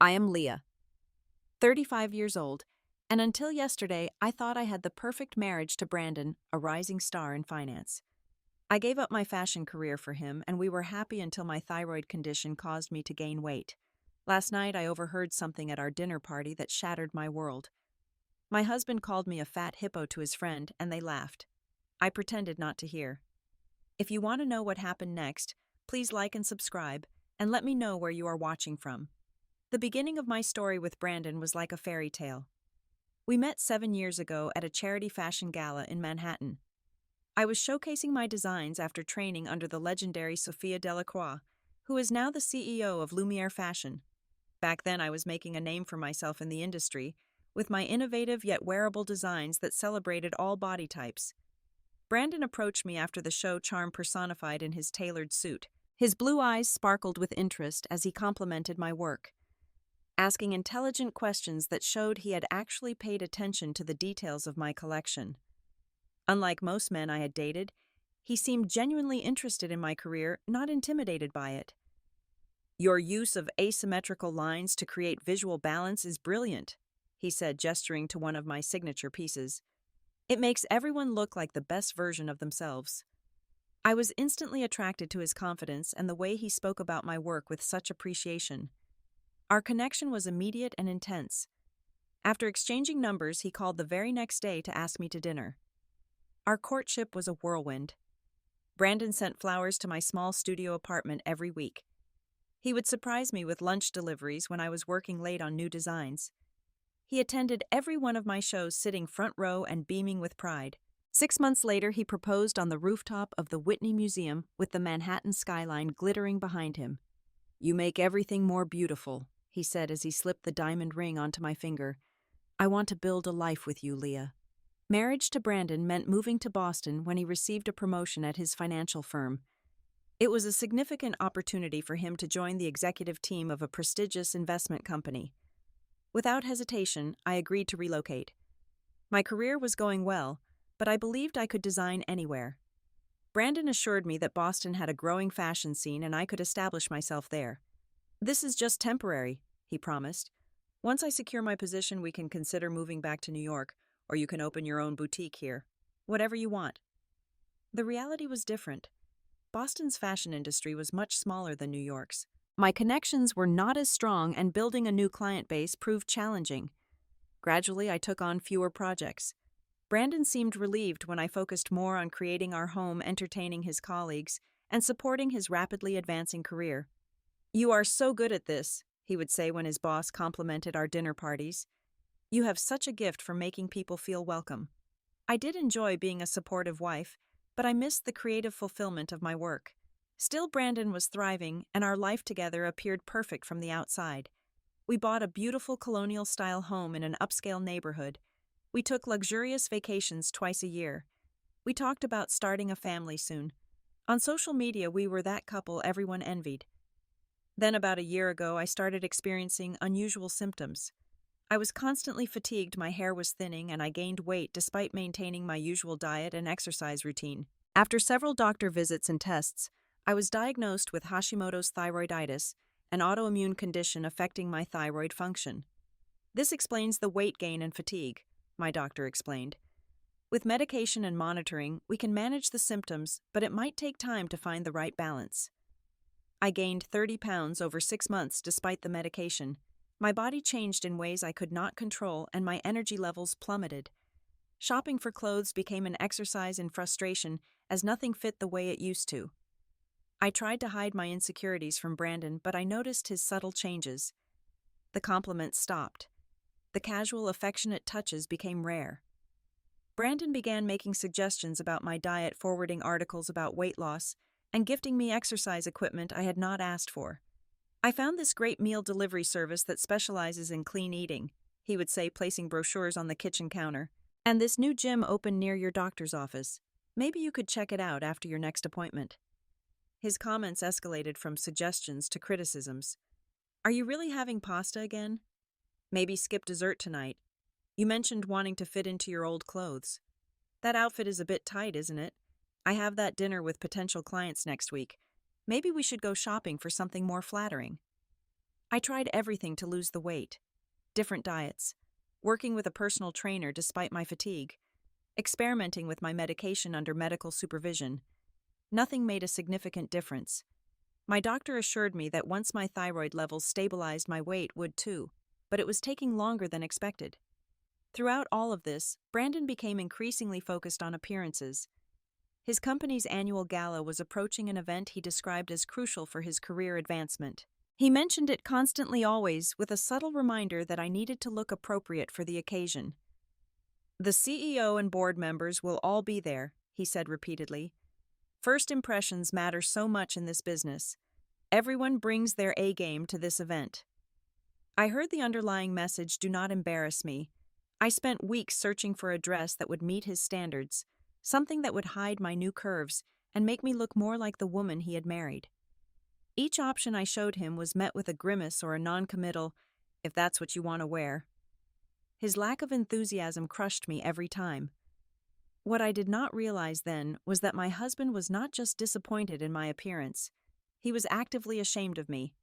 I am Leah, 35 years old, and until yesterday, I thought I had the perfect marriage to Brandon, a rising star in finance. I gave up my fashion career for him, and we were happy until my thyroid condition caused me to gain weight. Last night, I overheard something at our dinner party that shattered my world. My husband called me a fat hippo to his friend, and they laughed. I pretended not to hear. If you want to know what happened next, please like and subscribe, and let me know where you are watching from. The beginning of my story with Brandon was like a fairy tale. We met 7 years ago at a charity fashion gala in Manhattan. I was showcasing my designs after training under the legendary Sophia Delacroix, who is now the CEO of Lumiere Fashion. Back then, I was making a name for myself in the industry with my innovative yet wearable designs that celebrated all body types. Brandon approached me after the show, charm personified in his tailored suit. His blue eyes sparkled with interest as he complimented my work, asking intelligent questions that showed he had actually paid attention to the details of my collection. Unlike most men I had dated, he seemed genuinely interested in my career, not intimidated by it. "Your use of asymmetrical lines to create visual balance is brilliant," he said, gesturing to one of my signature pieces. "It makes everyone look like the best version of themselves." I was instantly attracted to his confidence and the way he spoke about my work with such appreciation. Our connection was immediate and intense. After exchanging numbers, he called the very next day to ask me to dinner. Our courtship was a whirlwind. Brandon sent flowers to my small studio apartment every week. He would surprise me with lunch deliveries when I was working late on new designs. He attended every one of my shows, sitting front row and beaming with pride. 6 months later, he proposed on the rooftop of the Whitney Museum with the Manhattan skyline glittering behind him. "You make everything more beautiful," he said as he slipped the diamond ring onto my finger. "I want to build a life with you, Leah." Marriage to Brandon meant moving to Boston when he received a promotion at his financial firm. It was a significant opportunity for him to join the executive team of a prestigious investment company. Without hesitation, I agreed to relocate. My career was going well, but I believed I could design anywhere. Brandon assured me that Boston had a growing fashion scene and I could establish myself there. "This is just temporary," he promised. "Once I secure my position, we can consider moving back to New York, or you can open your own boutique here. Whatever you want." The reality was different. Boston's fashion industry was much smaller than New York's. My connections were not as strong, and building a new client base proved challenging. Gradually, I took on fewer projects. Brandon seemed relieved when I focused more on creating our home, entertaining his colleagues, and supporting his rapidly advancing career. "You are so good at this," he would say when his boss complimented our dinner parties. "You have such a gift for making people feel welcome." I did enjoy being a supportive wife, but I missed the creative fulfillment of my work. Still, Brandon was thriving, and our life together appeared perfect from the outside. We bought a beautiful colonial-style home in an upscale neighborhood. We took luxurious vacations twice a year. We talked about starting a family soon. On social media, we were that couple everyone envied. Then, about a year ago, I started experiencing unusual symptoms. I was constantly fatigued, my hair was thinning, and I gained weight despite maintaining my usual diet and exercise routine. After several doctor visits and tests, I was diagnosed with Hashimoto's thyroiditis, an autoimmune condition affecting my thyroid function. "This explains the weight gain and fatigue," my doctor explained. "With medication and monitoring, we can manage the symptoms, but it might take time to find the right balance." I gained 30 pounds over 6 months despite the medication. My body changed in ways I could not control, and my energy levels plummeted. Shopping for clothes became an exercise in frustration as nothing fit the way it used to. I tried to hide my insecurities from Brandon, but I noticed his subtle changes. The compliments stopped. The casual, affectionate touches became rare. Brandon began making suggestions about my diet, forwarding articles about weight loss, and gifting me exercise equipment I had not asked for. "I found this great meal delivery service that specializes in clean eating," he would say, placing brochures on the kitchen counter. "And this new gym opened near your doctor's office. Maybe you could check it out after your next appointment." His comments escalated from suggestions to criticisms. "Are you really having pasta again? Maybe skip dessert tonight. You mentioned wanting to fit into your old clothes. That outfit is a bit tight, isn't it? I have that dinner with potential clients next week. Maybe we should go shopping for something more flattering." I tried everything to lose the weight. Different diets, working with a personal trainer despite my fatigue, experimenting with my medication under medical supervision. Nothing made a significant difference. My doctor assured me that once my thyroid levels stabilized, my weight would too, but it was taking longer than expected. Throughout all of this, Brandon became increasingly focused on appearances. His company's annual gala was approaching, an event he described as crucial for his career advancement. He mentioned it constantly, always with a subtle reminder that I needed to look appropriate for the occasion. "The CEO and board members will all be there," he said repeatedly. "First impressions matter so much in this business. Everyone brings their A game to this event." I heard the underlying message: do not embarrass me. I spent weeks searching for a dress that would meet his standards, something that would hide my new curves and make me look more like the woman he had married. Each option I showed him was met with a grimace or a non-committal, "if that's what you want to wear." His lack of enthusiasm crushed me every time. What I did not realize then was that my husband was not just disappointed in my appearance. He was actively ashamed of me.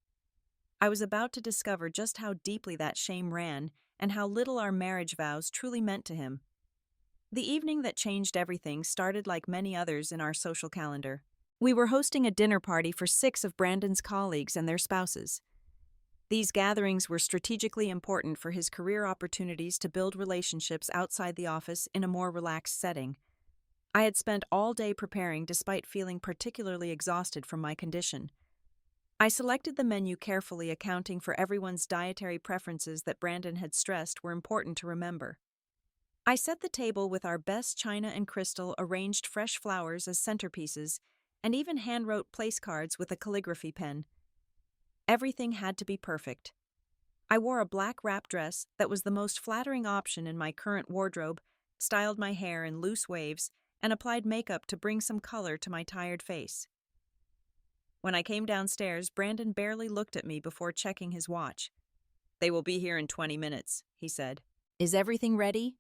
I was about to discover just how deeply that shame ran and how little our marriage vows truly meant to him. The evening that changed everything started like many others in our social calendar. We were hosting a dinner party for 6 of Brandon's colleagues and their spouses. These gatherings were strategically important for his career opportunities to build relationships outside the office in a more relaxed setting. I had spent all day preparing despite feeling particularly exhausted from my condition. I selected the menu carefully, accounting for everyone's dietary preferences that Brandon had stressed were important to remember. I set the table with our best china and crystal, arranged fresh flowers as centerpieces, and even hand-wrote place cards with a calligraphy pen. Everything had to be perfect. I wore a black wrap dress that was the most flattering option in my current wardrobe, styled my hair in loose waves, and applied makeup to bring some color to my tired face. When I came downstairs, Brandon barely looked at me before checking his watch. "They will be here in 20 minutes, he said. "Is everything ready?"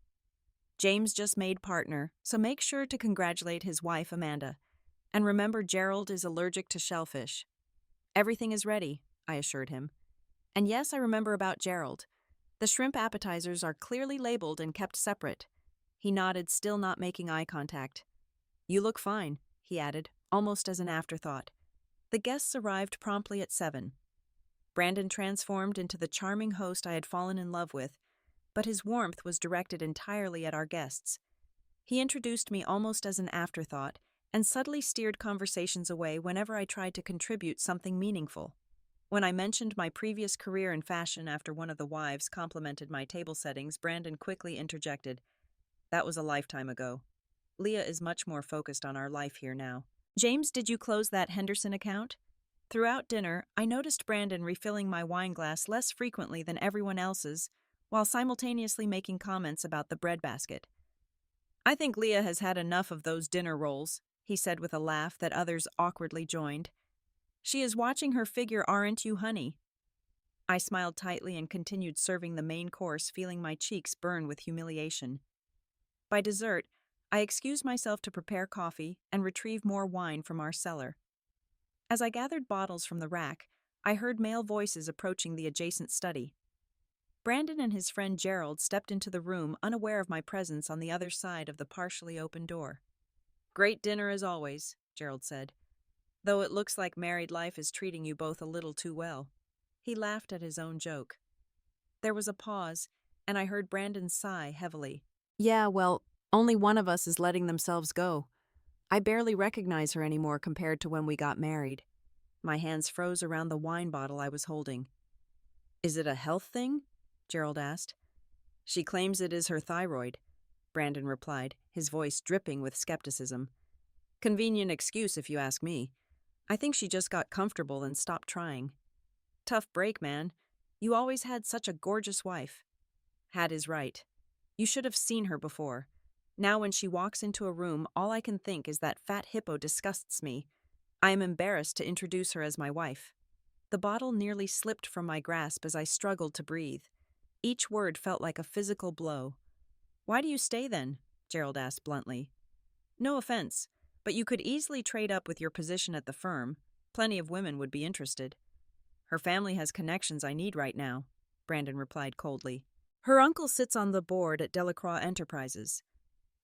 "James just made partner, so make sure to congratulate his wife, Amanda. And remember, Gerald is allergic to shellfish." "Everything is ready," I assured him. "And yes, I remember about Gerald. The shrimp appetizers are clearly labeled and kept separate." He nodded, still not making eye contact. "You look fine," he added, almost as an afterthought. The guests arrived promptly at 7. Brandon transformed into the charming host I had fallen in love with, but his warmth was directed entirely at our guests. He introduced me almost as an afterthought and subtly steered conversations away whenever I tried to contribute something meaningful. When I mentioned my previous career in fashion after one of the wives complimented my table settings, Brandon quickly interjected, "That was a lifetime ago. Leah is much more focused on our life here now." "James, did you close that Henderson account?" Throughout dinner, I noticed Brandon refilling my wine glass less frequently than everyone else's, while simultaneously making comments about the breadbasket. "I think Leah has had enough of those dinner rolls," he said with a laugh that others awkwardly joined. "She is watching her figure, aren't you, honey?" I smiled tightly and continued serving the main course, feeling my cheeks burn with humiliation. By dessert, I excused myself to prepare coffee and retrieve more wine from our cellar. As I gathered bottles from the rack, I heard male voices approaching the adjacent study. Brandon and his friend Gerald stepped into the room, unaware of my presence on the other side of the partially open door. "Great dinner as always," Gerald said. "Though it looks like married life is treating you both a little too well." He laughed at his own joke. There was a pause, and I heard Brandon sigh heavily. "Yeah, well, only one of us is letting themselves go. I barely recognize her anymore compared to when we got married." My hands froze around the wine bottle I was holding. "Is it a health thing?" Gerald asked. "She claims it is her thyroid," Brandon replied, his voice dripping with skepticism. "Convenient excuse if you ask me. I think she just got comfortable and stopped trying." "Tough break, man. You always had such a gorgeous wife." "Had is right. You should have seen her before. Now when she walks into a room, all I can think is that fat hippo disgusts me. I am embarrassed to introduce her as my wife." The bottle nearly slipped from my grasp as I struggled to breathe. Each word felt like a physical blow. "Why do you stay then?" Gerald asked bluntly. "No offense, but you could easily trade up with your position at the firm. Plenty of women would be interested." Her family has connections I need right now, Brandon replied coldly. Her uncle sits on the board at Delacroix Enterprises.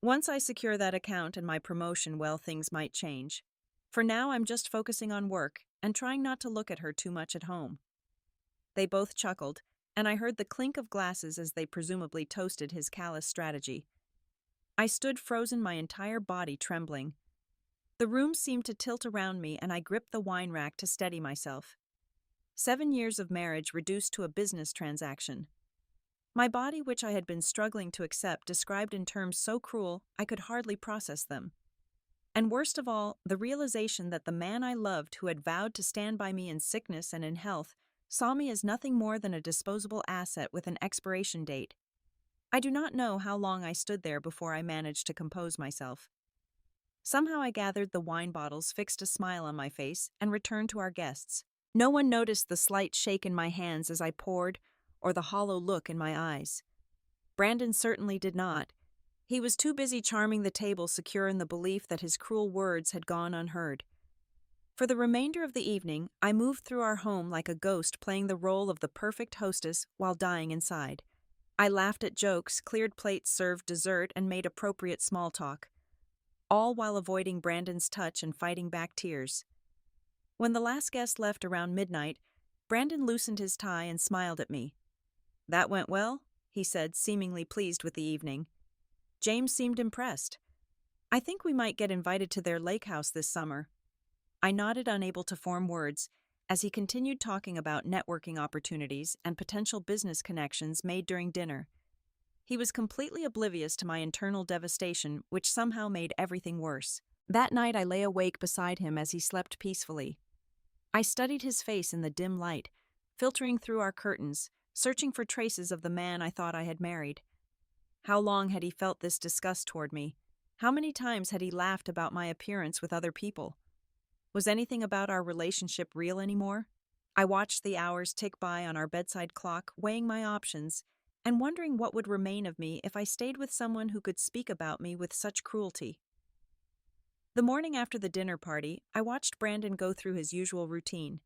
Once I secure that account and my promotion, well, things might change. For now, I'm just focusing on work and trying not to look at her too much at home. They both chuckled, and I heard the clink of glasses as they presumably toasted his callous strategy. I stood frozen, my entire body trembling. The room seemed to tilt around me, and I gripped the wine rack to steady myself. 7 years of marriage reduced to a business transaction. My body, which I had been struggling to accept, described in terms so cruel I could hardly process them. And worst of all, the realization that the man I loved, who had vowed to stand by me in sickness and in health, saw me as nothing more than a disposable asset with an expiration date. I do not know how long I stood there before I managed to compose myself. Somehow I gathered the wine bottles, fixed a smile on my face, and returned to our guests. No one noticed the slight shake in my hands as I poured, or the hollow look in my eyes. Brandon certainly did not. He was too busy charming the table, secure in the belief that his cruel words had gone unheard. For the remainder of the evening, I moved through our home like a ghost, playing the role of the perfect hostess while dying inside. I laughed at jokes, cleared plates, served dessert, and made appropriate small talk, all while avoiding Brandon's touch and fighting back tears. When the last guest left around midnight, Brandon loosened his tie and smiled at me. "That went well?" he said, seemingly pleased with the evening. James seemed impressed. "I think we might get invited to their lake house this summer." I nodded, unable to form words, as he continued talking about networking opportunities and potential business connections made during dinner. He was completely oblivious to my internal devastation, which somehow made everything worse. That night I lay awake beside him as he slept peacefully. I studied his face in the dim light, filtering through our curtains, searching for traces of the man I thought I had married. How long had he felt this disgust toward me? How many times had he laughed about my appearance with other people? Was anything about our relationship real anymore? I watched the hours tick by on our bedside clock, weighing my options, and wondering what would remain of me if I stayed with someone who could speak about me with such cruelty. The morning after the dinner party, I watched Brandon go through his usual routine.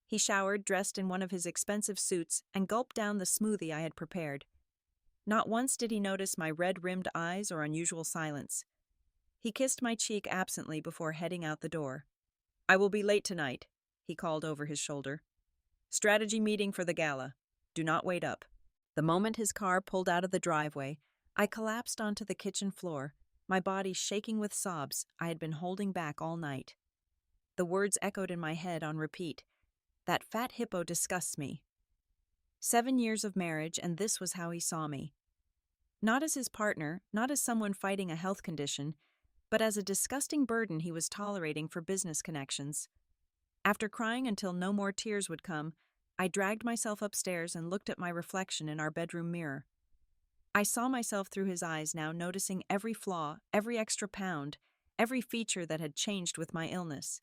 He showered, dressed in one of his expensive suits, and gulped down the smoothie I had prepared. Not once did he notice my red-rimmed eyes or unusual silence. He kissed my cheek absently before heading out the door. "I will be late tonight," he called over his shoulder. "Strategy meeting for the gala. Do not wait up." The moment his car pulled out of the driveway, I collapsed onto the kitchen floor, my body shaking with sobs I had been holding back all night. The words echoed in my head on repeat. "That fat hippo disgusts me." 7 years of marriage, and this was how he saw me. Not as his partner, not as someone fighting a health condition, but as a disgusting burden he was tolerating for business connections. After crying until no more tears would come, I dragged myself upstairs and looked at my reflection in our bedroom mirror. I saw myself through his eyes now, noticing every flaw, every extra pound, every feature that had changed with my illness.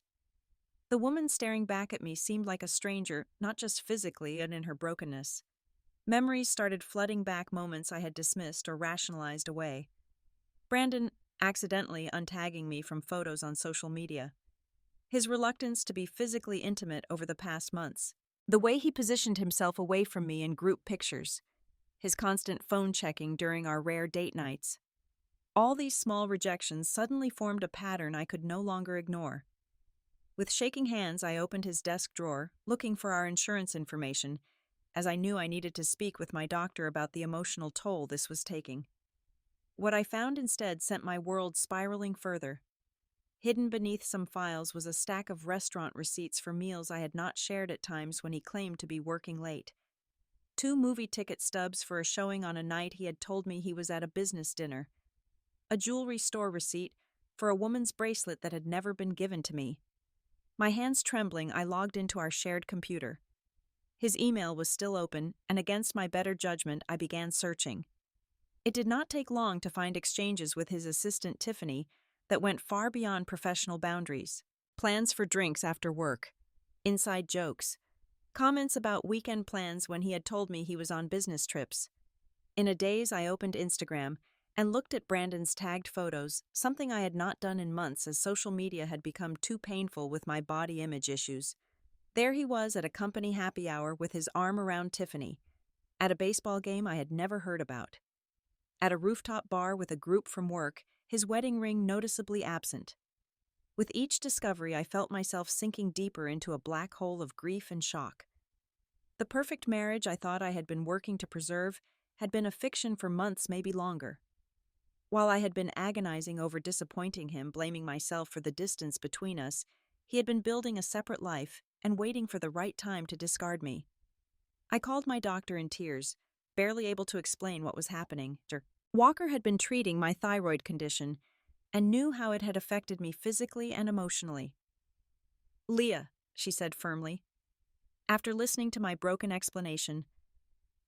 The woman staring back at me seemed like a stranger, not just physically, but in her brokenness. Memories started flooding back, moments I had dismissed or rationalized away. Brandon accidentally untagging me from photos on social media. His reluctance to be physically intimate over the past months. The way he positioned himself away from me in group pictures. His constant phone checking during our rare date nights. All these small rejections suddenly formed a pattern I could no longer ignore. With shaking hands, I opened his desk drawer, looking for our insurance information, as I knew I needed to speak with my doctor about the emotional toll this was taking. What I found instead sent my world spiraling further. Hidden beneath some files was a stack of restaurant receipts for meals I had not shared at times when he claimed to be working late. 2 movie ticket stubs for a showing on a night he had told me he was at a business dinner. A jewelry store receipt for a woman's bracelet that had never been given to me. My hands trembling, I logged into our shared computer. His email was still open, and against my better judgment, I began searching. It did not take long to find exchanges with his assistant Tiffany that went far beyond professional boundaries. Plans for drinks after work, inside jokes, comments about weekend plans when he had told me he was on business trips. In a daze, I opened Instagram and looked at Brandon's tagged photos, something I had not done in months as social media had become too painful with my body image issues. There he was at a company happy hour with his arm around Tiffany, at a baseball game I had never heard about, at a rooftop bar with a group from work, his wedding ring noticeably absent. With each discovery, I felt myself sinking deeper into a black hole of grief and shock. The perfect marriage I thought I had been working to preserve had been a fiction for months, maybe longer. While I had been agonizing over disappointing him, blaming myself for the distance between us, he had been building a separate life and waiting for the right time to discard me. I called my doctor in tears, barely able to explain what was happening. Walker had been treating my thyroid condition and knew how it had affected me physically and emotionally. "Leah," she said firmly, after listening to my broken explanation,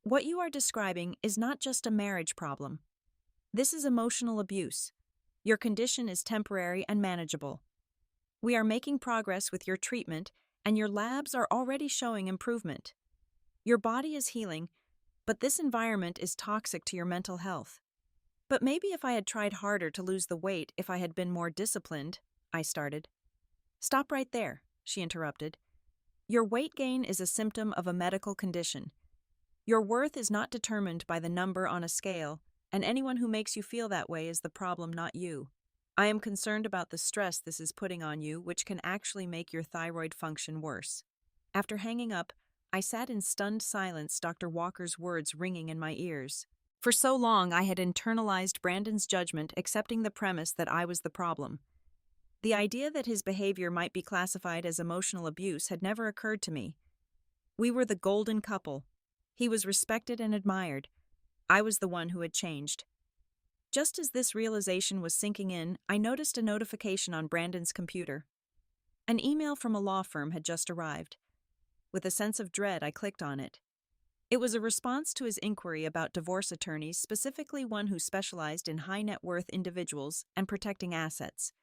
"what you are describing is not just a marriage problem. This is emotional abuse. Your condition is temporary and manageable. We are making progress with your treatment, and your labs are already showing improvement. Your body is healing, but this environment is toxic to your mental health." "But maybe if I had tried harder to lose the weight, if I had been more disciplined," I started. "Stop right there," she interrupted. "Your weight gain is a symptom of a medical condition. Your worth is not determined by the number on a scale, and anyone who makes you feel that way is the problem, not you. I am concerned about the stress this is putting on you, which can actually make your thyroid function worse." After hanging up, I sat in stunned silence, Dr. Walker's words ringing in my ears. For so long, I had internalized Brandon's judgment, accepting the premise that I was the problem. The idea that his behavior might be classified as emotional abuse had never occurred to me. We were the golden couple. He was respected and admired. I was the one who had changed. Just as this realization was sinking in, I noticed a notification on Brandon's computer. An email from a law firm had just arrived. With a sense of dread, I clicked on it. It was a response to his inquiry about divorce attorneys, specifically one who specialized in high-net-worth individuals and protecting assets.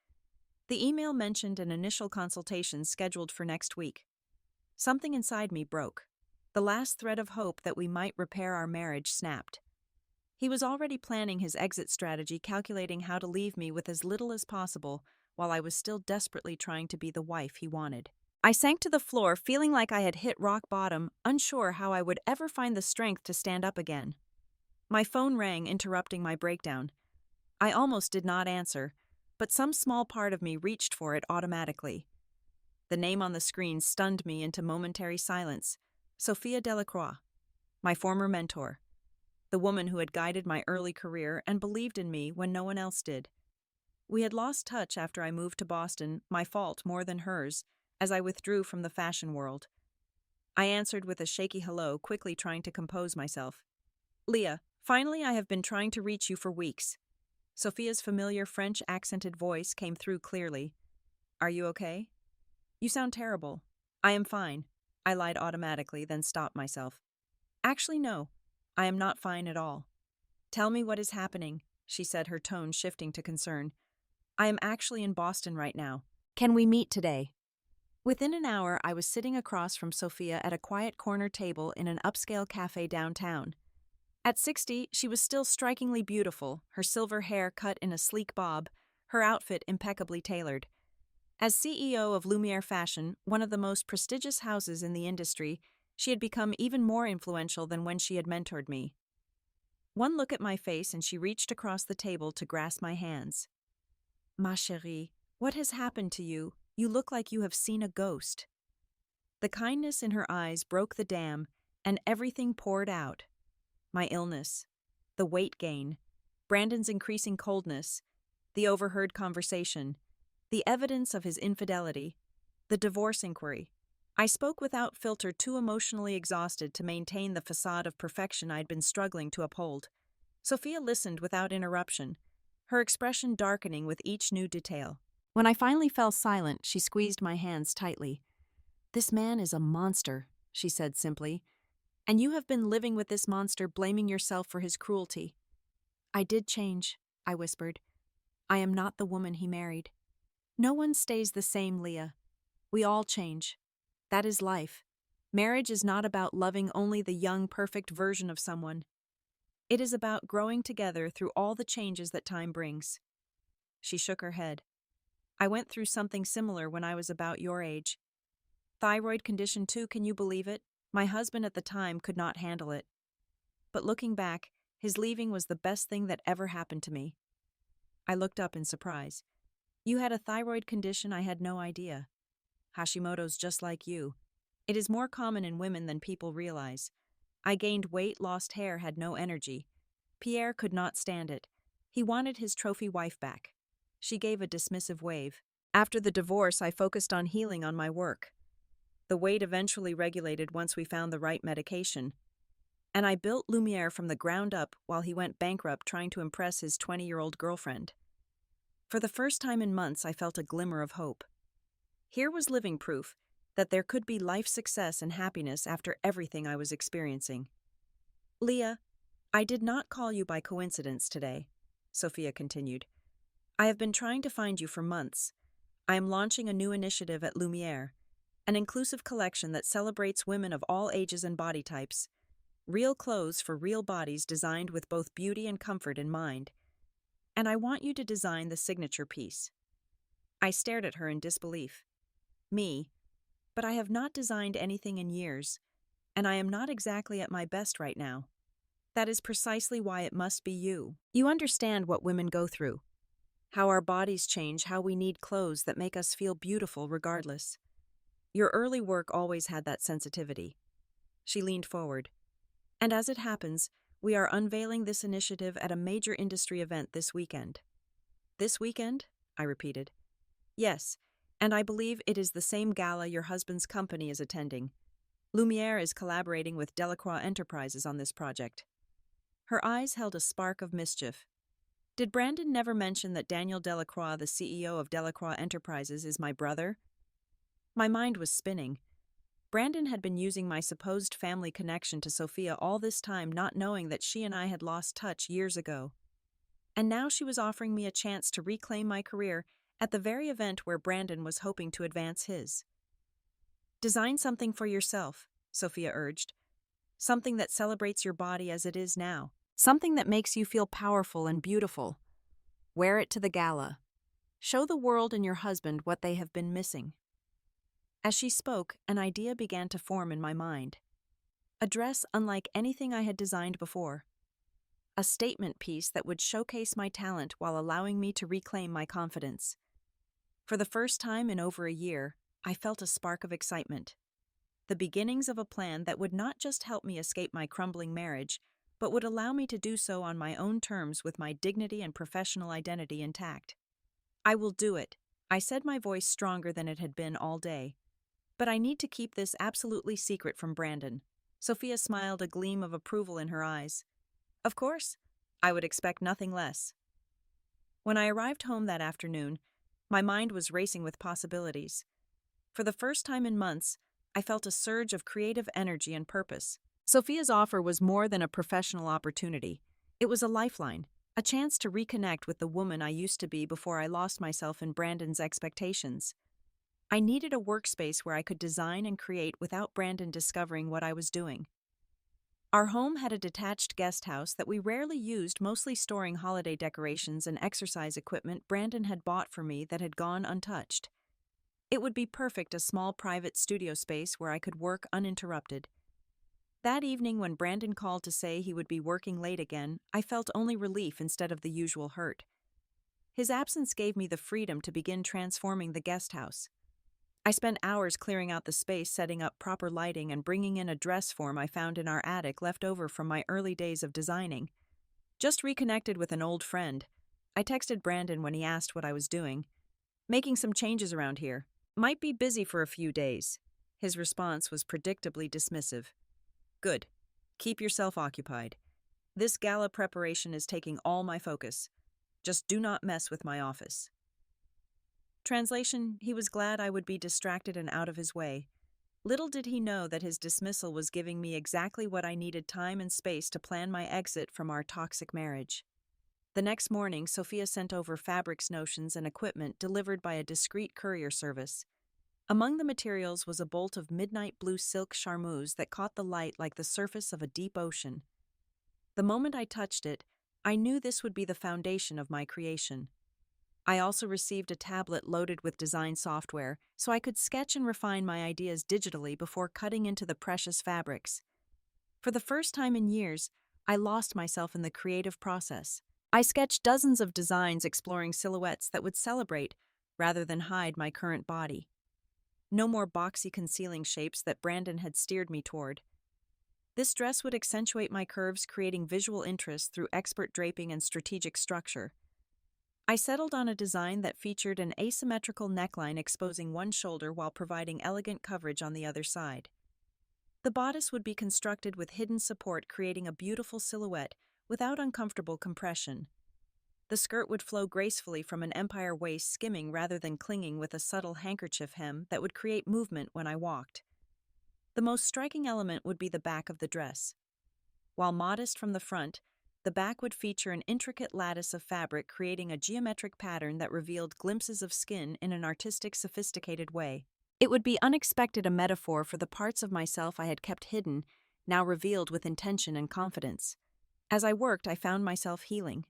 The email mentioned an initial consultation scheduled for next week. Something inside me broke. The last thread of hope that we might repair our marriage snapped. He was already planning his exit strategy, calculating how to leave me with as little as possible, while I was still desperately trying to be the wife he wanted. I sank to the floor, feeling like I had hit rock bottom, unsure how I would ever find the strength to stand up again. My phone rang, interrupting my breakdown. I almost did not answer, but some small part of me reached for it automatically. The name on the screen stunned me into momentary silence. Sophia Delacroix, my former mentor, the woman who had guided my early career and believed in me when no one else did. We had lost touch after I moved to Boston, my fault more than hers, as I withdrew from the fashion world. I answered with a shaky hello, quickly trying to compose myself. "Leah, finally I have been trying to reach you for weeks." Sophia's familiar French-accented voice came through clearly. "Are you okay?" "You sound terrible." "I am fine." I lied automatically, then stopped myself. "Actually, no. I am not fine at all." "Tell me what is happening," she said, her tone shifting to concern. "I am actually in Boston right now. Can we meet today?" Within an hour, I was sitting across from Sophia at a quiet corner table in an upscale cafe downtown. At 60, she was still strikingly beautiful, her silver hair cut in a sleek bob, her outfit impeccably tailored. As CEO of Lumiere Fashion, one of the most prestigious houses in the industry, she had become even more influential than when she had mentored me. One look at my face and she reached across the table to grasp my hands. "Ma chérie, what has happened to you? You look like you have seen a ghost." The kindness in her eyes broke the dam, and everything poured out. My illness, the weight gain, Brandon's increasing coldness, the overheard conversation, the evidence of his infidelity, the divorce inquiry. I spoke without filter, too emotionally exhausted to maintain the facade of perfection I'd been struggling to uphold. Sophia listened without interruption, her expression darkening with each new detail. When I finally fell silent, she squeezed my hands tightly. "This man is a monster," she said simply, "and you have been living with this monster, blaming yourself for his cruelty." "I did change," I whispered. "I am not the woman he married." "No one stays the same, Leah. We all change. That is life. Marriage is not about loving only the young, perfect version of someone. It is about growing together through all the changes that time brings." She shook her head. "I went through something similar when I was about your age." Thyroid condition too, can you believe it? My husband at the time could not handle it. But looking back, his leaving was the best thing that ever happened to me. I looked up in surprise. You had a thyroid condition? I had no idea. Hashimoto's just like you. It is more common in women than people realize. I gained weight, lost hair, had no energy. Pierre could not stand it. He wanted his trophy wife back. She gave a dismissive wave. After the divorce, I focused on healing on my work. The weight eventually regulated once we found the right medication. And I built Lumiere from the ground up while he went bankrupt trying to impress his 20-year-old girlfriend. For the first time in months, I felt a glimmer of hope. Here was living proof that there could be life success and happiness after everything I was experiencing. Leah, I did not call you by coincidence today, Sophia continued. I have been trying to find you for months. I am launching a new initiative at Lumiere, an inclusive collection that celebrates women of all ages and body types. Real clothes for real bodies designed with both beauty and comfort in mind. And I want you to design the signature piece. I stared at her in disbelief. Me? But I have not designed anything in years, and I am not exactly at my best right now. That is precisely why it must be you. You understand what women go through, how our bodies change, how we need clothes that make us feel beautiful regardless. Your early work always had that sensitivity. She leaned forward. And as it happens, we are unveiling this initiative at a major industry event this weekend. This weekend? I repeated. Yes, and I believe it is the same gala your husband's company is attending. Lumiere is collaborating with Delacroix Enterprises on this project. Her eyes held a spark of mischief. Did Brandon never mention that Daniel Delacroix, the CEO of Delacroix Enterprises, is my brother? My mind was spinning. Brandon had been using my supposed family connection to Sophia all this time, not knowing that she and I had lost touch years ago. And now she was offering me a chance to reclaim my career at the very event where Brandon was hoping to advance his. Design something for yourself, Sophia urged. Something that celebrates your body as it is now. Something that makes you feel powerful and beautiful. Wear it to the gala. Show the world and your husband what they have been missing. As she spoke, an idea began to form in my mind. A dress unlike anything I had designed before. A statement piece that would showcase my talent while allowing me to reclaim my confidence. For the first time in over a year, I felt a spark of excitement. The beginnings of a plan that would not just help me escape my crumbling marriage, but would allow me to do so on my own terms with my dignity and professional identity intact. I will do it, I said, my voice stronger than it had been all day. But I need to keep this absolutely secret from Brandon. Sophia smiled, a gleam of approval in her eyes. Of course, I would expect nothing less. When I arrived home that afternoon, my mind was racing with possibilities. For the first time in months, I felt a surge of creative energy and purpose. Sophia's offer was more than a professional opportunity. It was a lifeline, a chance to reconnect with the woman I used to be before I lost myself in Brandon's expectations. I needed a workspace where I could design and create without Brandon discovering what I was doing. Our home had a detached guest house that we rarely used, mostly storing holiday decorations and exercise equipment Brandon had bought for me that had gone untouched. It would be perfect, a small private studio space where I could work uninterrupted. That evening, when Brandon called to say he would be working late again, I felt only relief instead of the usual hurt. His absence gave me the freedom to begin transforming the guest house. I spent hours clearing out the space, setting up proper lighting, and bringing in a dress form I found in our attic left over from my early days of designing. Just reconnected with an old friend, I texted Brandon when he asked what I was doing. Making some changes around here. Might be busy for a few days. His response was predictably dismissive. Good. Keep yourself occupied. This gala preparation is taking all my focus. Just do not mess with my office. Translation: he was glad I would be distracted and out of his way. Little did he know that his dismissal was giving me exactly what I needed: time and space to plan my exit from our toxic marriage. The next morning, Sophia sent over fabrics, notions, and equipment delivered by a discreet courier service. Among the materials was a bolt of midnight blue silk charmeuse that caught the light like the surface of a deep ocean. The moment I touched it, I knew this would be the foundation of my creation. I also received a tablet loaded with design software so I could sketch and refine my ideas digitally before cutting into the precious fabrics. For the first time in years, I lost myself in the creative process. I sketched dozens of designs exploring silhouettes that would celebrate rather than hide my current body. No more boxy concealing shapes that Brandon had steered me toward. This dress would accentuate my curves, creating visual interest through expert draping and strategic structure. I settled on a design that featured an asymmetrical neckline exposing one shoulder while providing elegant coverage on the other side. The bodice would be constructed with hidden support, creating a beautiful silhouette without uncomfortable compression. The skirt would flow gracefully from an empire waist, skimming rather than clinging with a subtle handkerchief hem that would create movement when I walked. The most striking element would be the back of the dress. While modest from the front, the back would feature an intricate lattice of fabric, creating a geometric pattern that revealed glimpses of skin in an artistic, sophisticated way. It would be unexpected, a metaphor for the parts of myself I had kept hidden, now revealed with intention and confidence. As I worked, I found myself healing.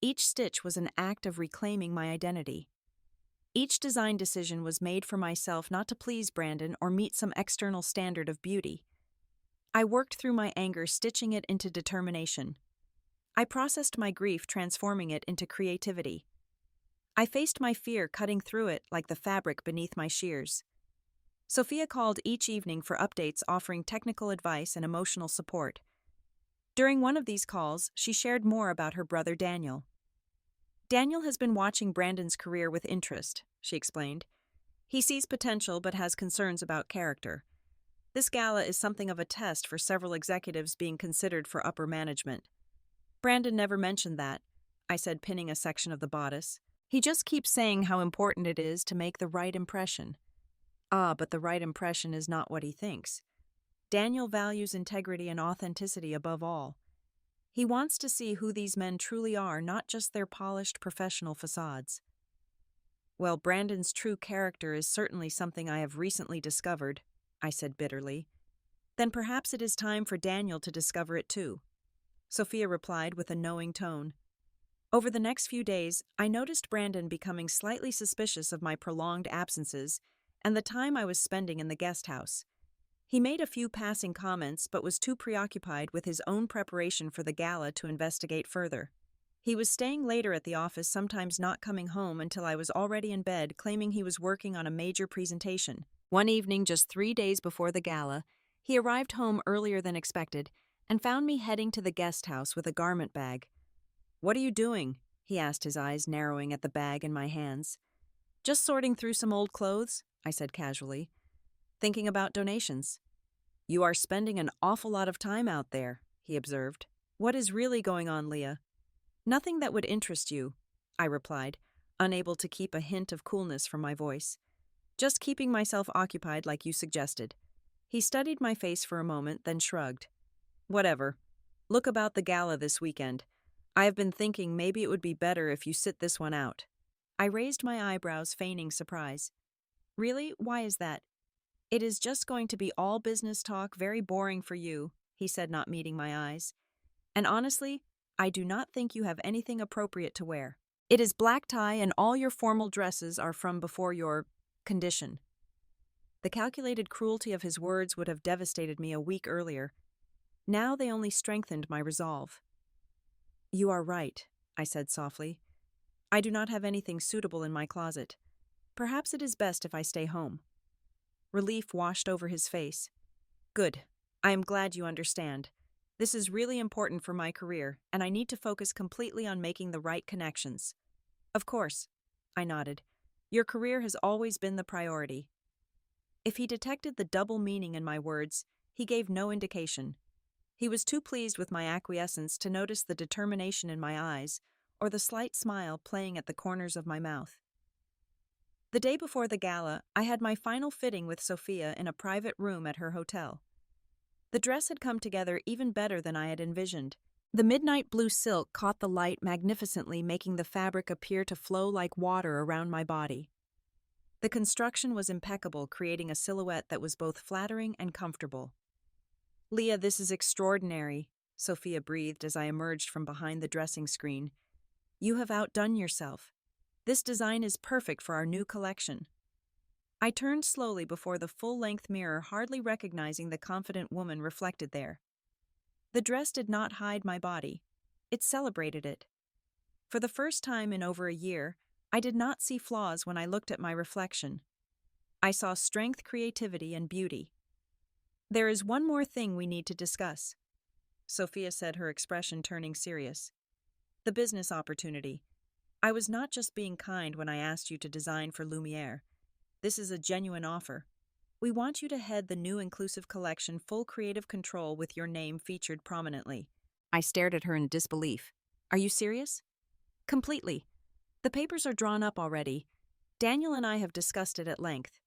Each stitch was an act of reclaiming my identity. Each design decision was made for myself, not to please Brandon or meet some external standard of beauty. I worked through my anger, stitching it into determination. I processed my grief, transforming it into creativity. I faced my fear, cutting through it like the fabric beneath my shears. Sophia called each evening for updates, offering technical advice and emotional support. During one of these calls, she shared more about her brother Daniel. Daniel has been watching Brandon's career with interest, she explained. He sees potential but has concerns about character. This gala is something of a test for several executives being considered for upper management. Brandon never mentioned that, I said, pinning a section of the bodice. He just keeps saying how important it is to make the right impression. But the right impression is not what he thinks. Daniel values integrity and authenticity above all. He wants to see who these men truly are, not just their polished professional facades. Well, Brandon's true character is certainly something I have recently discovered, I said bitterly. Then perhaps it is time for Daniel to discover it too, Sophia replied with a knowing tone. Over the next few days, I noticed Brandon becoming slightly suspicious of my prolonged absences and the time I was spending in the guest house. He made a few passing comments but was too preoccupied with his own preparation for the gala to investigate further. He was staying later at the office, sometimes not coming home until I was already in bed, claiming he was working on a major presentation. One evening, just 3 days before the gala, he arrived home earlier than expected and found me heading to the guest house with a garment bag. "What are you doing?" he asked, his eyes narrowing at the bag in my hands. "Just sorting through some old clothes," I said casually. "Thinking about donations." "You are spending an awful lot of time out there," he observed. "What is really going on, Leah?" "Nothing that would interest you," I replied, unable to keep a hint of coolness from my voice. "Just keeping myself occupied like you suggested." He studied my face for a moment, then shrugged. "Whatever. Look, about the gala this weekend. I have been thinking maybe it would be better if you sit this one out." I raised my eyebrows, feigning surprise. "Really? Why is that?" "It is just going to be all business talk, very boring for you," he said, not meeting my eyes. "And honestly, I do not think you have anything appropriate to wear. It is black tie and all your formal dresses are from before your condition." The calculated cruelty of his words would have devastated me a week earlier. Now they only strengthened my resolve. "You are right," I said softly. "I do not have anything suitable in my closet. Perhaps it is best if I stay home." Relief washed over his face. "Good. I am glad you understand. This is really important for my career, and I need to focus completely on making the right connections." "Of course," I nodded. "Your career has always been the priority." If he detected the double meaning in my words, he gave no indication. He was too pleased with my acquiescence to notice the determination in my eyes or the slight smile playing at the corners of my mouth. The day before the gala, I had my final fitting with Sophia in a private room at her hotel. The dress had come together even better than I had envisioned. The midnight blue silk caught the light magnificently, making the fabric appear to flow like water around my body. The construction was impeccable, creating a silhouette that was both flattering and comfortable. "Leah, this is extraordinary," Sophia breathed as I emerged from behind the dressing screen. "You have outdone yourself." This design is perfect for our new collection. I turned slowly before the full-length mirror, hardly recognizing the confident woman reflected there. The dress did not hide my body. It celebrated it. For the first time in over a year, I did not see flaws when I looked at my reflection. I saw strength, creativity, and beauty. "There is one more thing we need to discuss," Sophia said, her expression turning serious. "The business opportunity. I was not just being kind when I asked you to design for Lumiere. This is a genuine offer. We want you to head the new inclusive collection, full creative control with your name featured prominently." I stared at her in disbelief. "Are you serious?" "Completely. The papers are drawn up already. Daniel and I have discussed it at length.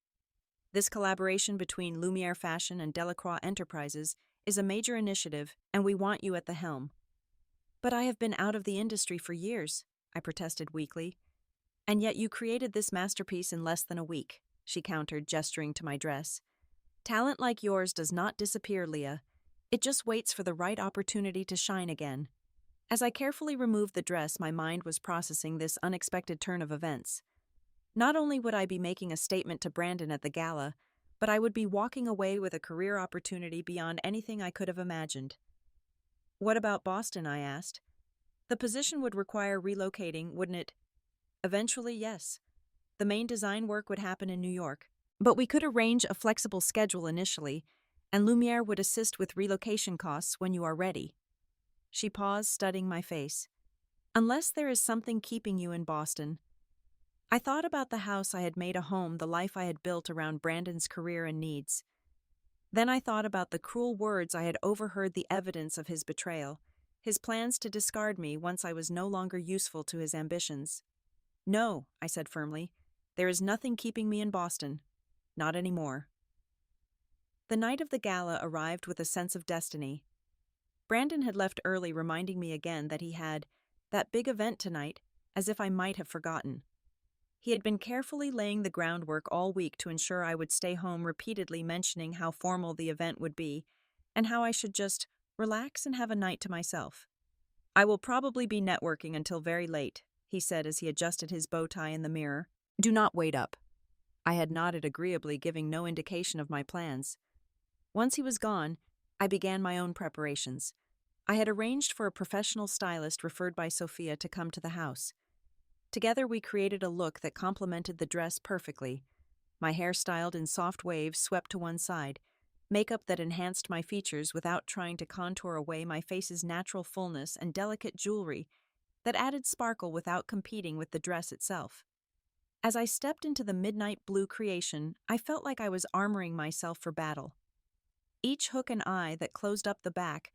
This collaboration between Lumiere Fashion and Delacroix Enterprises is a major initiative, and we want you at the helm." "But I have been out of the industry for years," I protested weakly. "And yet you created this masterpiece in less than a week," she countered, gesturing to my dress. "Talent like yours does not disappear, Leah. It just waits for the right opportunity to shine again." As I carefully removed the dress, my mind was processing this unexpected turn of events. Not only would I be making a statement to Brandon at the gala, but I would be walking away with a career opportunity beyond anything I could have imagined. "What about Boston?" I asked. "The position would require relocating, wouldn't it?" "Eventually, yes. The main design work would happen in New York. But we could arrange a flexible schedule initially, and Lumiere would assist with relocation costs when you are ready." She paused, studying my face. "Unless there is something keeping you in Boston." I thought about the house I had made a home, the life I had built around Brandon's career and needs. Then I thought about the cruel words I had overheard, the evidence of his betrayal, his plans to discard me once I was no longer useful to his ambitions. "No," I said firmly. "There is nothing keeping me in Boston. Not anymore." The night of the gala arrived with a sense of destiny. Brandon had left early, reminding me again that he had that big event tonight, as if I might have forgotten. He had been carefully laying the groundwork all week to ensure I would stay home, repeatedly mentioning how formal the event would be and how I should just relax and have a night to myself. "I will probably be networking until very late," he said as he adjusted his bow tie in the mirror. "Do not wait up." I had nodded agreeably, giving no indication of my plans. Once he was gone, I began my own preparations. I had arranged for a professional stylist referred by Sophia to come to the house. Together we created a look that complemented the dress perfectly. My hair styled in soft waves swept to one side, makeup that enhanced my features without trying to contour away my face's natural fullness, and delicate jewelry that added sparkle without competing with the dress itself. As I stepped into the midnight blue creation, I felt like I was armoring myself for battle. Each hook and eye that closed up the back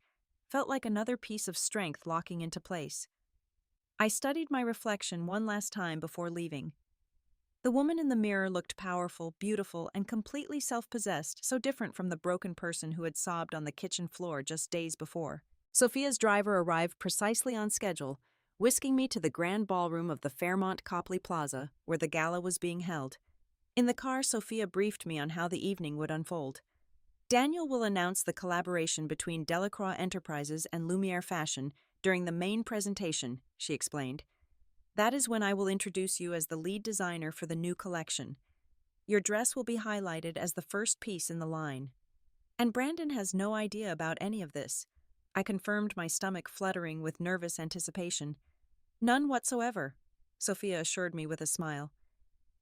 felt like another piece of strength locking into place. I studied my reflection one last time before leaving. The woman in the mirror looked powerful, beautiful, and completely self-possessed, so different from the broken person who had sobbed on the kitchen floor just days before. Sophia's driver arrived precisely on schedule, whisking me to the grand ballroom of the Fairmont Copley Plaza, where the gala was being held. In the car, Sophia briefed me on how the evening would unfold. "Daniel will announce the collaboration between Delacroix Enterprises and Lumiere Fashion during the main presentation," she explained. "That is when I will introduce you as the lead designer for the new collection. Your dress will be highlighted as the first piece in the line." "And Brandon has no idea about any of this," I confirmed, my stomach fluttering with nervous anticipation. "None whatsoever," Sophia assured me with a smile.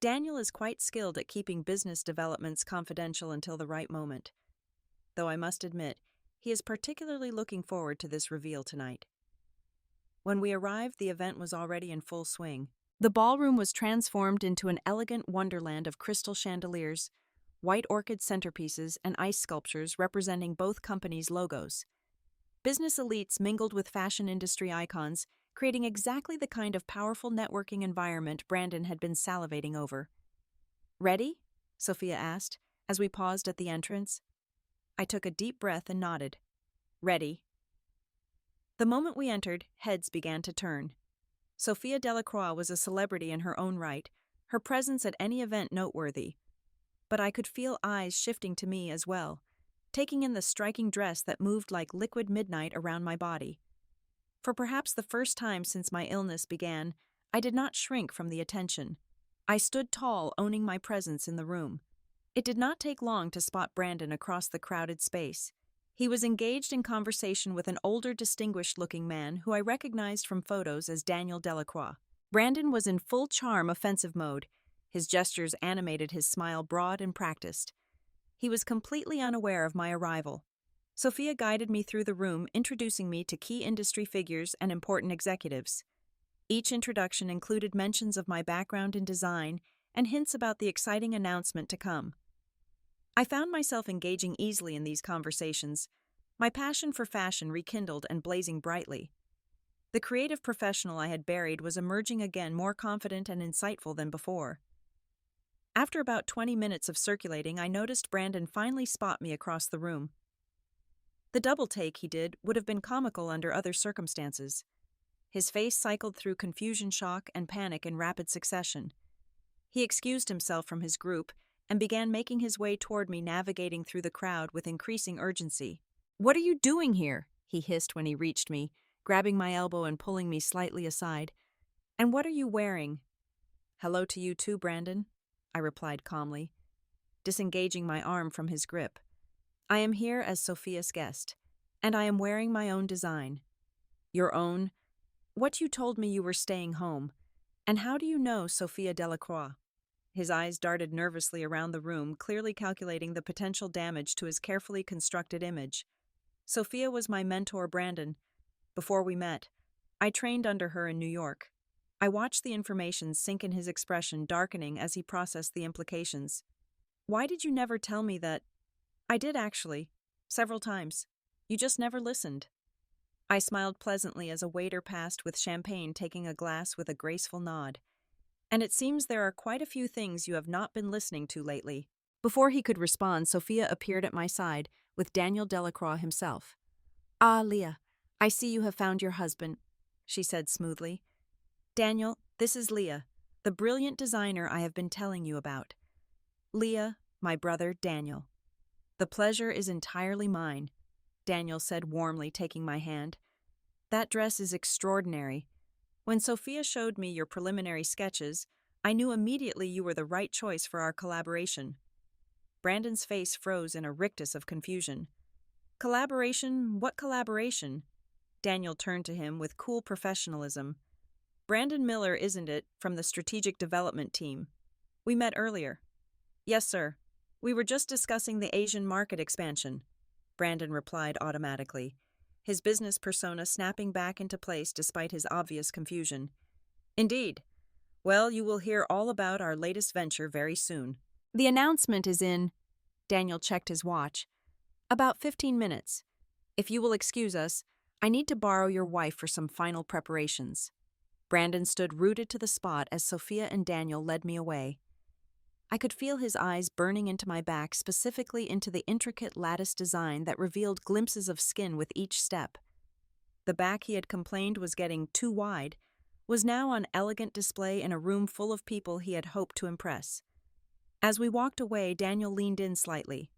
"Daniel is quite skilled at keeping business developments confidential until the right moment. Though I must admit, he is particularly looking forward to this reveal tonight." When we arrived, the event was already in full swing. The ballroom was transformed into an elegant wonderland of crystal chandeliers, white orchid centerpieces, and ice sculptures representing both companies' logos. Business elites mingled with fashion industry icons, creating exactly the kind of powerful networking environment Brandon had been salivating over. "Ready?" Sophia asked, as we paused at the entrance. I took a deep breath and nodded. "Ready." The moment we entered, heads began to turn. Sophia Delacroix was a celebrity in her own right, her presence at any event noteworthy. But I could feel eyes shifting to me as well, taking in the striking dress that moved like liquid midnight around my body. For perhaps the first time since my illness began, I did not shrink from the attention. I stood tall, owning my presence in the room. It did not take long to spot Brandon across the crowded space. He was engaged in conversation with an older, distinguished-looking man who I recognized from photos as Daniel Delacroix. Brandon was in full charm offensive mode. His gestures animated his smile broad and practiced. He was completely unaware of my arrival. Sophia guided me through the room, introducing me to key industry figures and important executives. Each introduction included mentions of my background in design and hints about the exciting announcement to come. I found myself engaging easily in these conversations, my passion for fashion rekindled and blazing brightly. The creative professional I had buried was emerging again, more confident and insightful than before. After about 20 minutes of circulating, I noticed Brandon finally spot me across the room. The double take he did would have been comical under other circumstances. His face cycled through confusion, shock, and panic in rapid succession. He excused himself from his group and began making his way toward me, navigating through the crowd with increasing urgency. "What are you doing here?" he hissed when he reached me, grabbing my elbow and pulling me slightly aside. "And what are you wearing?" "Hello to you too, Brandon," I replied calmly, disengaging my arm from his grip. "I am here as Sophia's guest, and I am wearing my own design." "Your own? What you told me you were staying home. And how do you know Sophia Delacroix?" His eyes darted nervously around the room, clearly calculating the potential damage to his carefully constructed image. "Sophia was my mentor, Brandon. Before we met, I trained under her in New York." I watched the information sink in his expression, darkening as he processed the implications. "Why did you never tell me that?" "I did actually, several times. You just never listened." I smiled pleasantly as a waiter passed with champagne, taking a glass with a graceful nod. "And it seems there are quite a few things you have not been listening to lately." Before he could respond, Sophia appeared at my side, with Daniel Delacroix himself. "Ah, Leah, I see you have found your husband," she said smoothly. "Daniel, this is Leah, the brilliant designer I have been telling you about." "Leah, my brother Daniel." "The pleasure is entirely mine," Daniel said warmly, taking my hand. "That dress is extraordinary. When Sophia showed me your preliminary sketches, I knew immediately you were the right choice for our collaboration." Brandon's face froze in a rictus of confusion. "Collaboration? What collaboration?" Daniel turned to him with cool professionalism. "Brandon Miller, isn't it, from the strategic development team? We met earlier." "Yes, sir. We were just discussing the Asian market expansion," Brandon replied automatically, his business persona snapping back into place despite his obvious confusion. "Indeed. Well, you will hear all about our latest venture very soon." "The announcement is in," Daniel checked his watch, "about 15 minutes. If you will excuse us, I need to borrow your wife for some final preparations." Brandon stood rooted to the spot as Sophia and Daniel led me away. I could feel his eyes burning into my back, specifically into the intricate lattice design that revealed glimpses of skin with each step. The back he had complained was getting too wide was now on elegant display in a room full of people he had hoped to impress. As we walked away, Daniel leaned in slightly.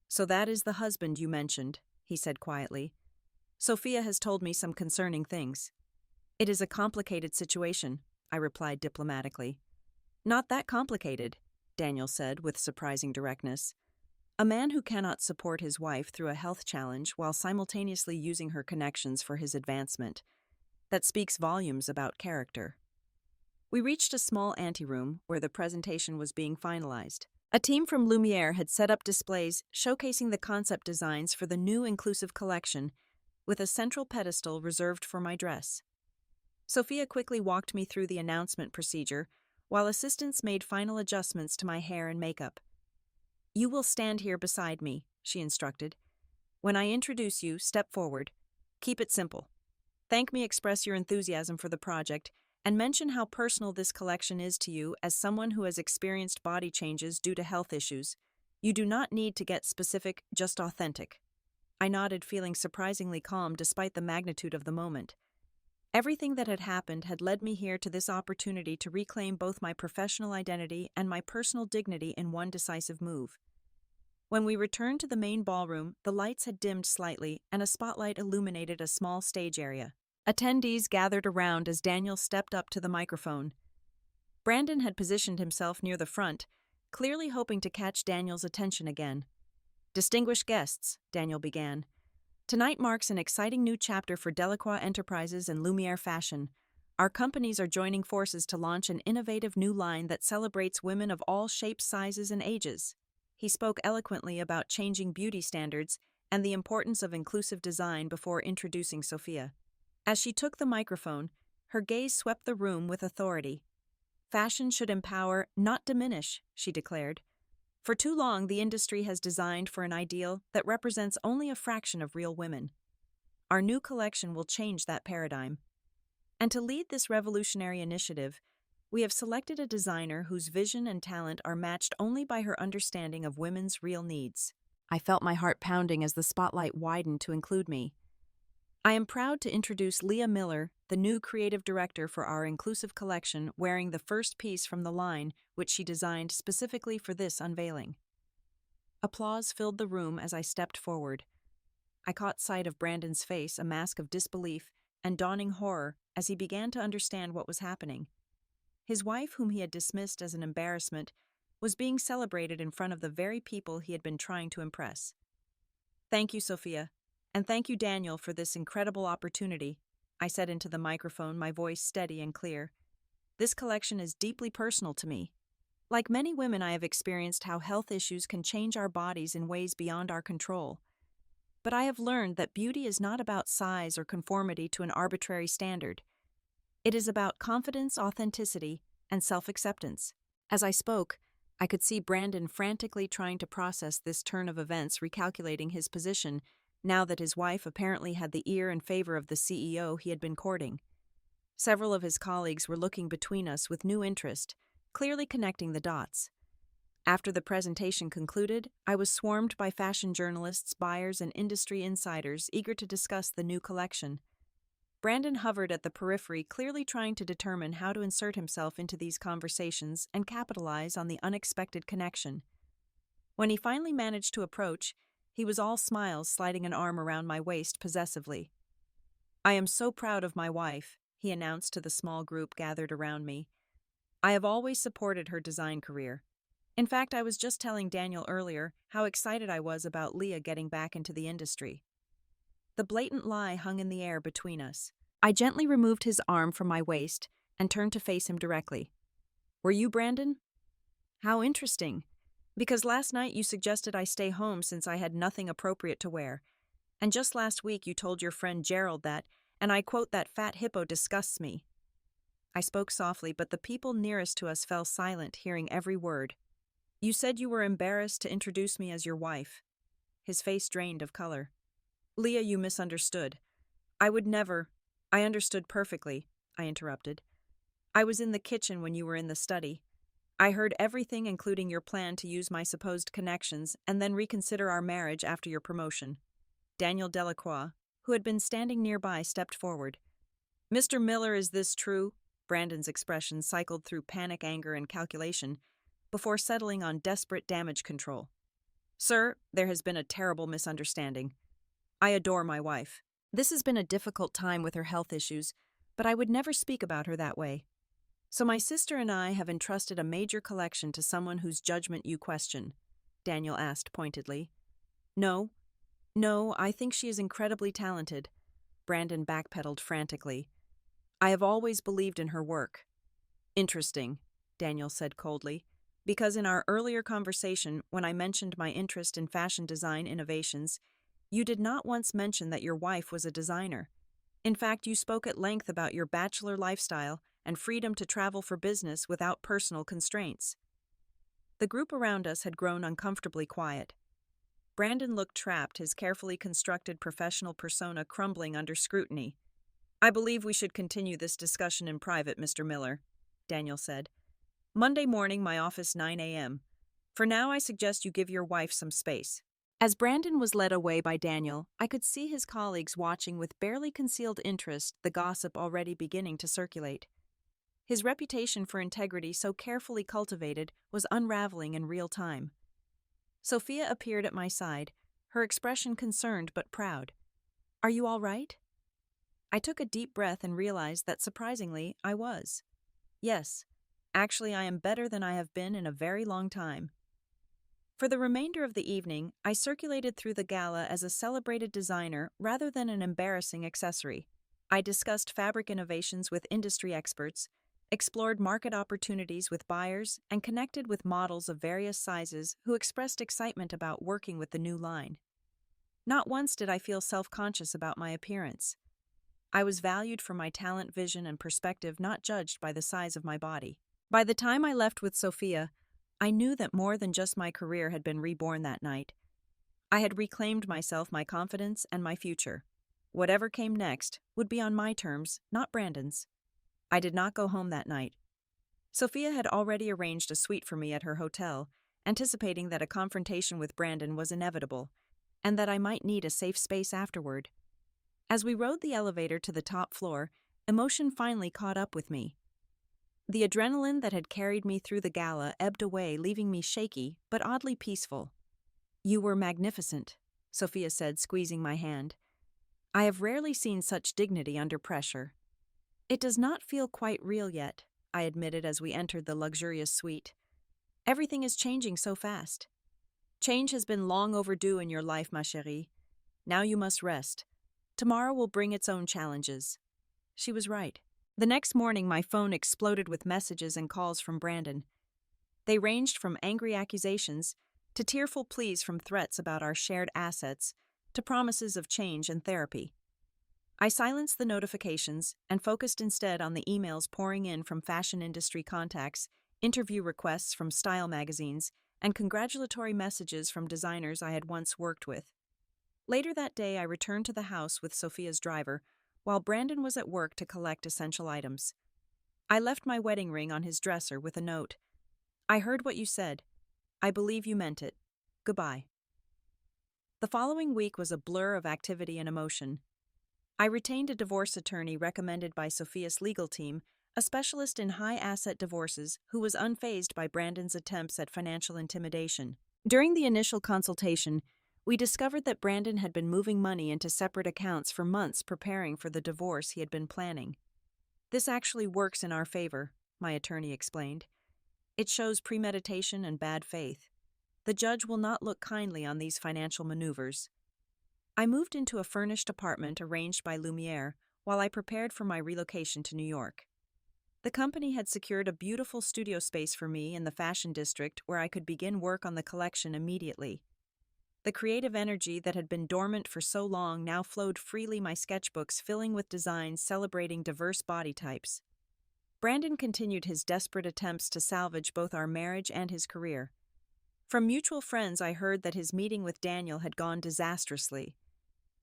"So that is the husband you mentioned," he said quietly. "Sophia has told me some concerning things." "It is a complicated situation," I replied diplomatically. "Not that complicated," Daniel said with surprising directness. "A man who cannot support his wife through a health challenge while simultaneously using her connections for his advancement. That speaks volumes about character." We reached a small anteroom where the presentation was being finalized. A team from Lumiere had set up displays showcasing the concept designs for the new inclusive collection, with a central pedestal reserved for my dress. Sophia quickly walked me through the announcement procedure, while assistants made final adjustments to my hair and makeup. "You will stand here beside me," she instructed. "When I introduce you, step forward. Keep it simple. Thank me, express your enthusiasm for the project, and mention how personal this collection is to you as someone who has experienced body changes due to health issues. You do not need to get specific, just authentic." I nodded, feeling surprisingly calm despite the magnitude of the moment. Everything that had happened had led me here to this opportunity to reclaim both my professional identity and my personal dignity in one decisive move. When we returned to the main ballroom, the lights had dimmed slightly and a spotlight illuminated a small stage area. Attendees gathered around as Daniel stepped up to the microphone. Brandon had positioned himself near the front, clearly hoping to catch Daniel's attention again. "Distinguished guests," Daniel began, "tonight marks an exciting new chapter for Delacroix Enterprises and Lumiere Fashion. Our companies are joining forces to launch an innovative new line that celebrates women of all shapes, sizes, and ages." He spoke eloquently about changing beauty standards and the importance of inclusive design before introducing Sophia. As she took the microphone, her gaze swept the room with authority. "Fashion should empower, not diminish," she declared. "For too long, the industry has designed for an ideal that represents only a fraction of real women. Our new collection will change that paradigm. And to lead this revolutionary initiative, we have selected a designer whose vision and talent are matched only by her understanding of women's real needs." I felt my heart pounding as the spotlight widened to include me. "I am proud to introduce Leah Miller, the new creative director for our inclusive collection, wearing the first piece from the line which she designed specifically for this unveiling." Applause filled the room as I stepped forward. I caught sight of Brandon's face, a mask of disbelief and dawning horror, as he began to understand what was happening. His wife, whom he had dismissed as an embarrassment, was being celebrated in front of the very people he had been trying to impress. "Thank you, Sophia, and thank you, Daniel, for this incredible opportunity," I said into the microphone, my voice steady and clear. "This collection is deeply personal to me. Like many women, I have experienced how health issues can change our bodies in ways beyond our control. But I have learned that beauty is not about size or conformity to an arbitrary standard. It is about confidence, authenticity, and self-acceptance." As I spoke, I could see Brandon frantically trying to process this turn of events, recalculating his position now that his wife apparently had the ear and favor of the CEO he had been courting. Several of his colleagues were looking between us with new interest, clearly connecting the dots. After the presentation concluded, I was swarmed by fashion journalists, buyers, and industry insiders eager to discuss the new collection. Brandon hovered at the periphery, clearly trying to determine how to insert himself into these conversations and capitalize on the unexpected connection. When he finally managed to approach, he was all smiles, sliding an arm around my waist possessively. "I am so proud of my wife," he announced to the small group gathered around me. "I have always supported her design career. In fact, I was just telling Daniel earlier how excited I was about Leah getting back into the industry." The blatant lie hung in the air between us. I gently removed his arm from my waist and turned to face him directly. "Were you, Brandon? How interesting. Because last night you suggested I stay home since I had nothing appropriate to wear. And just last week you told your friend Gerald that, and I quote, 'that fat hippo disgusts me.'" I spoke softly, but the people nearest to us fell silent, hearing every word. "You said you were embarrassed to introduce me as your wife." His face drained of color. "Leah, you misunderstood. I would never—" "I understood perfectly," I interrupted. "I was in the kitchen when you were in the study. I heard everything, including your plan to use my supposed connections and then reconsider our marriage after your promotion." Daniel Delacroix, who had been standing nearby, stepped forward. "Mr. Miller, is this true?" Brandon's expression cycled through panic, anger, and calculation, before settling on desperate damage control. "Sir, there has been a terrible misunderstanding. I adore my wife. This has been a difficult time with her health issues, but I would never speak about her that way. So my sister and I have entrusted a major collection to someone whose judgment you question," Daniel asked pointedly. No, I think she is incredibly talented." Brandon backpedaled frantically. "I have always believed in her work." "Interesting," Daniel said coldly, "because in our earlier conversation, when I mentioned my interest in fashion design innovations, you did not once mention that your wife was a designer. In fact, you spoke at length about your bachelor lifestyle and freedom to travel for business without personal constraints." The group around us had grown uncomfortably quiet. Brandon looked trapped, his carefully constructed professional persona crumbling under scrutiny. "I believe we should continue this discussion in private, Mr. Miller," Daniel said. "Monday morning, my office 9 a.m. For now, I suggest you give your wife some space." As Brandon was led away by Daniel, I could see his colleagues watching with barely concealed interest, the gossip already beginning to circulate. His reputation for integrity, so carefully cultivated, was unraveling in real time. Sophia appeared at my side, her expression concerned but proud. "Are you all right?" I took a deep breath and realized that surprisingly, I was. Yes, actually, I am better than I have been in a very long time. For the remainder of the evening, I circulated through the gala as a celebrated designer rather than an embarrassing accessory. I discussed fabric innovations with industry experts, explored market opportunities with buyers, and connected with models of various sizes who expressed excitement about working with the new line. Not once did I feel self-conscious about my appearance. I was valued for my talent, vision, and perspective, not judged by the size of my body. By the time I left with Sophia, I knew that more than just my career had been reborn that night. I had reclaimed myself, my confidence, and my future. Whatever came next would be on my terms, not Brandon's. I did not go home that night. Sophia had already arranged a suite for me at her hotel, anticipating that a confrontation with Brandon was inevitable, and that I might need a safe space afterward. As we rode the elevator to the top floor, emotion finally caught up with me. The adrenaline that had carried me through the gala ebbed away, leaving me shaky but oddly peaceful. "You were magnificent," Sophia said, squeezing my hand. "I have rarely seen such dignity under pressure." "It does not feel quite real yet," I admitted as we entered the luxurious suite. "Everything is changing so fast." "Change has been long overdue in your life, ma chérie. Now you must rest. Tomorrow will bring its own challenges." She was right. The next morning, my phone exploded with messages and calls from Brandon. They ranged from angry accusations to tearful pleas, from threats about our shared assets to promises of change and therapy. I silenced the notifications and focused instead on the emails pouring in from fashion industry contacts, interview requests from style magazines, and congratulatory messages from designers I had once worked with. Later that day, I returned to the house with Sophia's driver, while Brandon was at work to collect essential items. I left my wedding ring on his dresser with a note. "I heard what you said. I believe you meant it. Goodbye." The following week was a blur of activity and emotion. I retained a divorce attorney recommended by Sophia's legal team, a specialist in high-asset divorces who was unfazed by Brandon's attempts at financial intimidation. During the initial consultation, we discovered that Brandon had been moving money into separate accounts for months, preparing for the divorce he had been planning. "This actually works in our favor," my attorney explained. "It shows premeditation and bad faith. The judge will not look kindly on these financial maneuvers." I moved into a furnished apartment arranged by Lumiere while I prepared for my relocation to New York. The company had secured a beautiful studio space for me in the fashion district where I could begin work on the collection immediately. The creative energy that had been dormant for so long now flowed freely, my sketchbooks filling with designs celebrating diverse body types. Brandon continued his desperate attempts to salvage both our marriage and his career. From mutual friends, I heard that his meeting with Daniel had gone disastrously.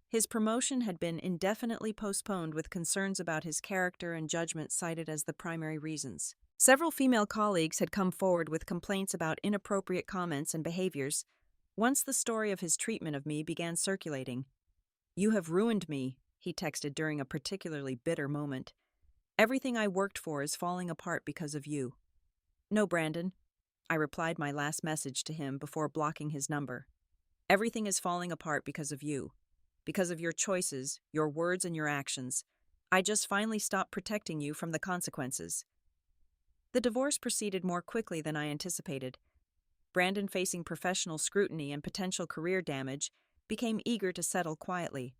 His promotion had been indefinitely postponed, with concerns about his character and judgment cited as the primary reasons. Several female colleagues had come forward with complaints about inappropriate comments and behaviors. Once the story of his treatment of me began circulating. "You have ruined me," he texted during a particularly bitter moment. "Everything I worked for is falling apart because of you." "No, Brandon," I replied my last message to him before blocking his number. "Everything is falling apart because of you. Because of your choices, your words, and your actions. I just finally stopped protecting you from the consequences." The divorce proceeded more quickly than I anticipated. Brandon, facing professional scrutiny and potential career damage, became eager to settle quietly.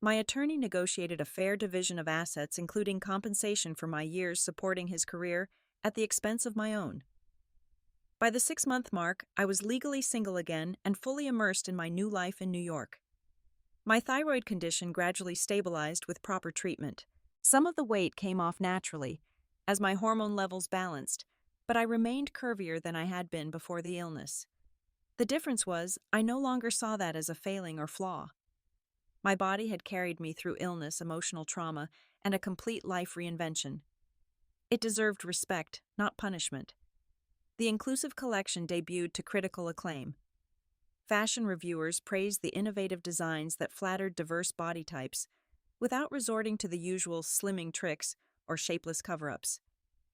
My attorney negotiated a fair division of assets, including compensation for my years supporting his career at the expense of my own. By the 6-month mark, I was legally single again and fully immersed in my new life in New York. My thyroid condition gradually stabilized with proper treatment. Some of the weight came off naturally, as my hormone levels balanced, but I remained curvier than I had been before the illness. The difference was, I no longer saw that as a failing or flaw. My body had carried me through illness, emotional trauma, and a complete life reinvention. It deserved respect, not punishment. The inclusive collection debuted to critical acclaim. Fashion reviewers praised the innovative designs that flattered diverse body types, without resorting to the usual slimming tricks or shapeless cover-ups.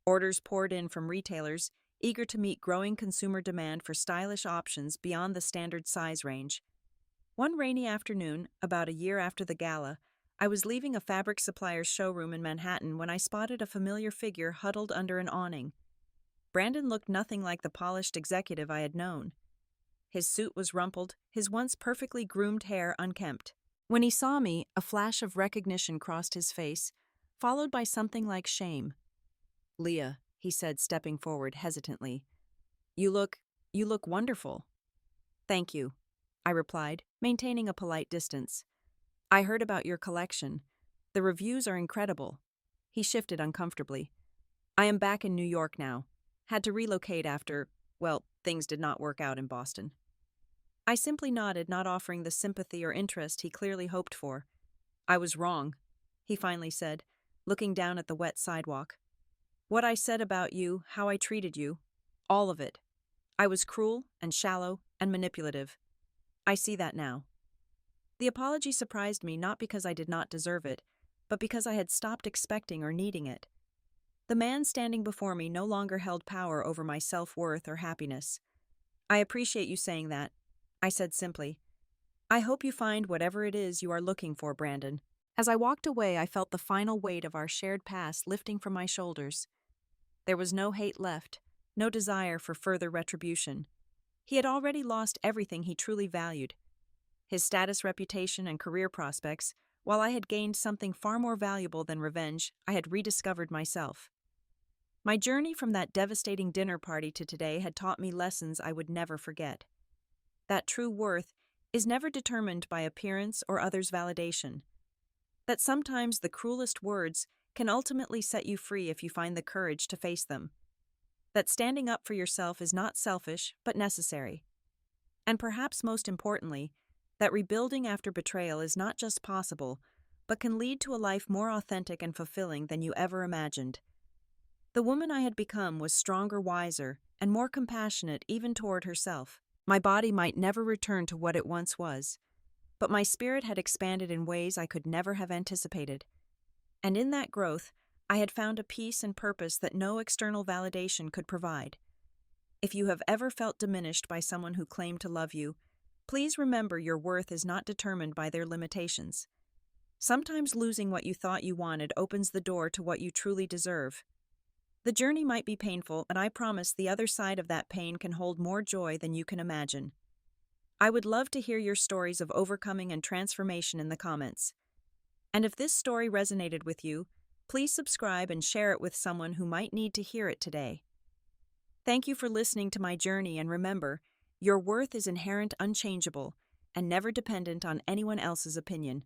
Orders poured in from retailers, eager to meet growing consumer demand for stylish options beyond the standard size range. One rainy afternoon, about a year after the gala, I was leaving a fabric supplier's showroom in Manhattan when I spotted a familiar figure huddled under an awning. Brandon looked nothing like the polished executive I had known. His suit was rumpled, his once perfectly groomed hair unkempt. When he saw me, a flash of recognition crossed his face, followed by something like shame. "Leah," he said, stepping forward hesitantly. You look wonderful." "Thank you," I replied, maintaining a polite distance. "I heard about your collection. The reviews are incredible." He shifted uncomfortably. "I am back in New York now. Had to relocate after, well, things did not work out in Boston." I simply nodded, not offering the sympathy or interest he clearly hoped for. "I was wrong," he finally said, looking down at the wet sidewalk. "What I said about you, how I treated you, all of it. I was cruel and shallow and manipulative. I see that now." The apology surprised me not because I did not deserve it, but because I had stopped expecting or needing it. The man standing before me no longer held power over my self-worth or happiness. "I appreciate you saying that," I said simply. "I hope you find whatever it is you are looking for, Brandon." As I walked away, I felt the final weight of our shared past lifting from my shoulders. There was no hate left, no desire for further retribution. He had already lost everything he truly valued. His status, reputation, and career prospects, while I had gained something far more valuable than revenge, I had rediscovered myself. My journey from that devastating dinner party to today had taught me lessons I would never forget. That true worth is never determined by appearance or others' validation. That sometimes the cruelest words can ultimately set you free if you find the courage to face them. That standing up for yourself is not selfish, but necessary. And perhaps most importantly, that rebuilding after betrayal is not just possible, but can lead to a life more authentic and fulfilling than you ever imagined. The woman I had become was stronger, wiser, and more compassionate even toward herself. My body might never return to what it once was, but my spirit had expanded in ways I could never have anticipated. And in that growth, I had found a peace and purpose that no external validation could provide. If you have ever felt diminished by someone who claimed to love you, please remember your worth is not determined by their limitations. Sometimes losing what you thought you wanted opens the door to what you truly deserve. The journey might be painful, but I promise the other side of that pain can hold more joy than you can imagine. I would love to hear your stories of overcoming and transformation in the comments. And if this story resonated with you, please subscribe and share it with someone who might need to hear it today. Thank you for listening to my journey, and remember, your worth is inherent, unchangeable, and never dependent on anyone else's opinion.